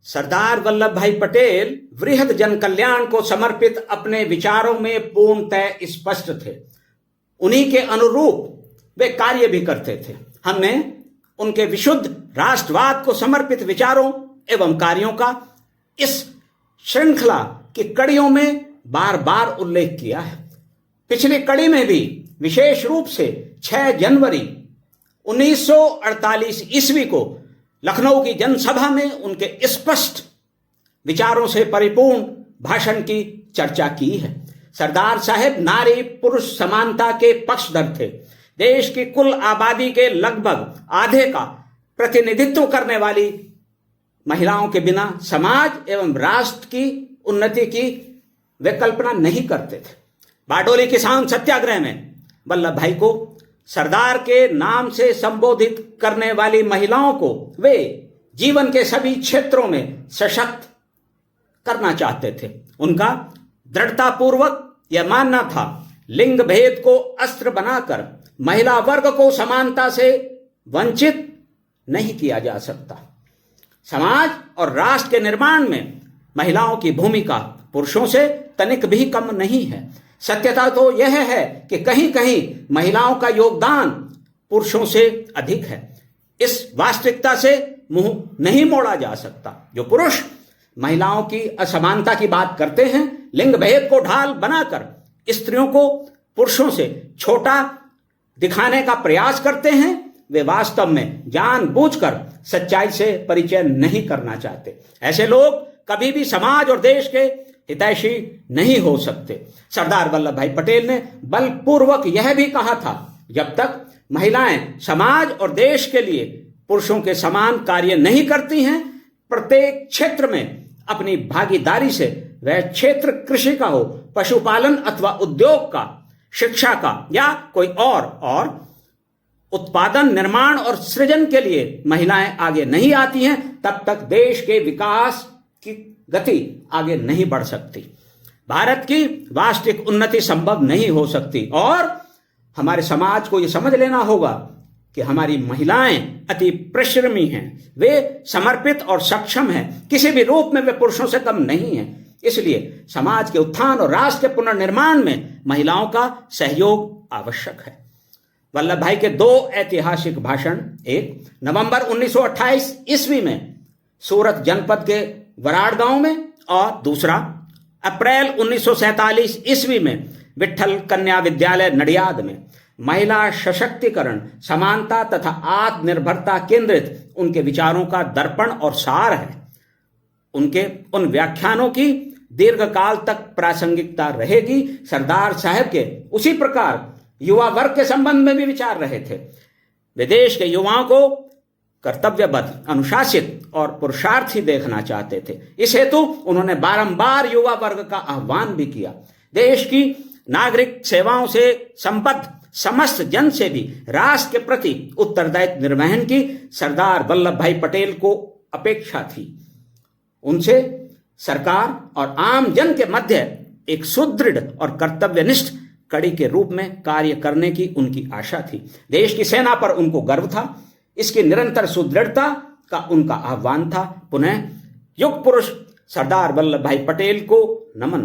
सरदार वल्लभ भाई पटेल वृहद जन कल्याण को समर्पित अपने विचारों में पूर्णतः स्पष्ट थे। उन्हीं के अनुरूप वे कार्य भी करते थे। हमने उनके विशुद्ध राष्ट्रवाद को समर्पित विचारों एवं कार्यों का इस श्रृंखला की कड़ियों में बार बार उल्लेख किया है। पिछली कड़ी में भी विशेष रूप से 6 जनवरी 1948 ईस्वी को लखनऊ की जनसभा में उनके स्पष्ट विचारों से परिपूर्ण भाषण की चर्चा की है। सरदार साहब नारी पुरुष समानता के पक्षधर थे। देश की कुल आबादी के लगभग आधे का प्रतिनिधित्व करने वाली महिलाओं के बिना समाज एवं राष्ट्र की उन्नति की वे कल्पना नहीं करते थे। बारडोली किसान सत्याग्रह में वल्लभ भाई को सरदार के नाम से संबोधित करने वाली महिलाओं को वे जीवन के सभी क्षेत्रों में सशक्त करना चाहते थे। उनका दृढ़तापूर्वक यह मानना था, लिंग भेद को अस्त्र बनाकर महिला वर्ग को समानता से वंचित नहीं किया जा सकता। समाज और राष्ट्र के निर्माण में महिलाओं की भूमिका पुरुषों से तनिक भी कम नहीं है। सत्यता तो यह है कि कहीं कहीं महिलाओं का योगदान पुरुषों से अधिक है। इस वास्तविकता से मुंह नहीं मोड़ा जा सकता। जो पुरुष महिलाओं की असमानता की बात करते हैं, लिंग भेद को ढाल बनाकर स्त्रियों को पुरुषों से छोटा दिखाने का प्रयास करते हैं, वे वास्तव में जानबूझकर सच्चाई से परिचय नहीं करना चाहते। ऐसे लोग कभी भी समाज और देश के हितैषी नहीं हो सकते। सरदार वल्लभ भाई पटेल ने बलपूर्वक यह भी कहा था, जब तक महिलाएं समाज और देश के लिए पुरुषों के समान कार्य नहीं करती हैं, प्रत्येक क्षेत्र में अपनी भागीदारी से, वह क्षेत्र कृषि का हो, पशुपालन अथवा उद्योग का, शिक्षा का या कोई और उत्पादन, निर्माण और सृजन के लिए महिलाएं आगे नहीं आती हैं, तब तक देश के विकास की गति आगे नहीं बढ़ सकती। भारत की वास्तविक उन्नति संभव नहीं हो सकती। और हमारे समाज को यह समझ लेना होगा कि हमारी महिलाएं अति परिश्रमी हैं, वे समर्पित और सक्षम हैं, किसी भी रूप में वे पुरुषों से कम नहीं हैं। इसलिए समाज के उत्थान और राष्ट्र के पुनर्निर्माण में महिलाओं का सहयोग आवश्यक है। वल्लभ भाई के 2 ऐतिहासिक भाषण, एक नवंबर 1928 ईस्वी में सूरत जनपद के वराड़ गांव में और दूसरा अप्रैल 1947 ईस्वी में विट्ठल कन्या विद्यालय नडियाद में, महिला सशक्तिकरण, समानता तथा आत्मनिर्भरता केंद्रित उनके विचारों का दर्पण और सार है। उनके उन व्याख्यानों की दीर्घकाल तक प्रासंगिकता रहेगी। सरदार साहब के उसी प्रकार युवा वर्ग के संबंध में भी विचार रहे थे। वे देश के युवाओं को कर्तव्यबद्ध, अनुशासित और पुरुषार्थी देखना चाहते थे। इस हेतु उन्होंने बारंबार युवा वर्ग का आह्वान भी किया। देश की नागरिक सेवाओं से संबद्ध समस्त जन से भी राष्ट्र के प्रति उत्तरदायित्व निर्वहन की सरदार वल्लभ भाई पटेल को अपेक्षा थी। उनसे सरकार और आम जन के मध्य एक सुदृढ़ और कर्तव्यनिष्ठ कड़ी के रूप में कार्य करने की उनकी आशा थी। देश की सेना पर उनको गर्व था। इसकी निरंतर सुदृढ़ता का उनका आह्वान था। पुनः युग पुरुष सरदार वल्लभ भाई पटेल को नमन।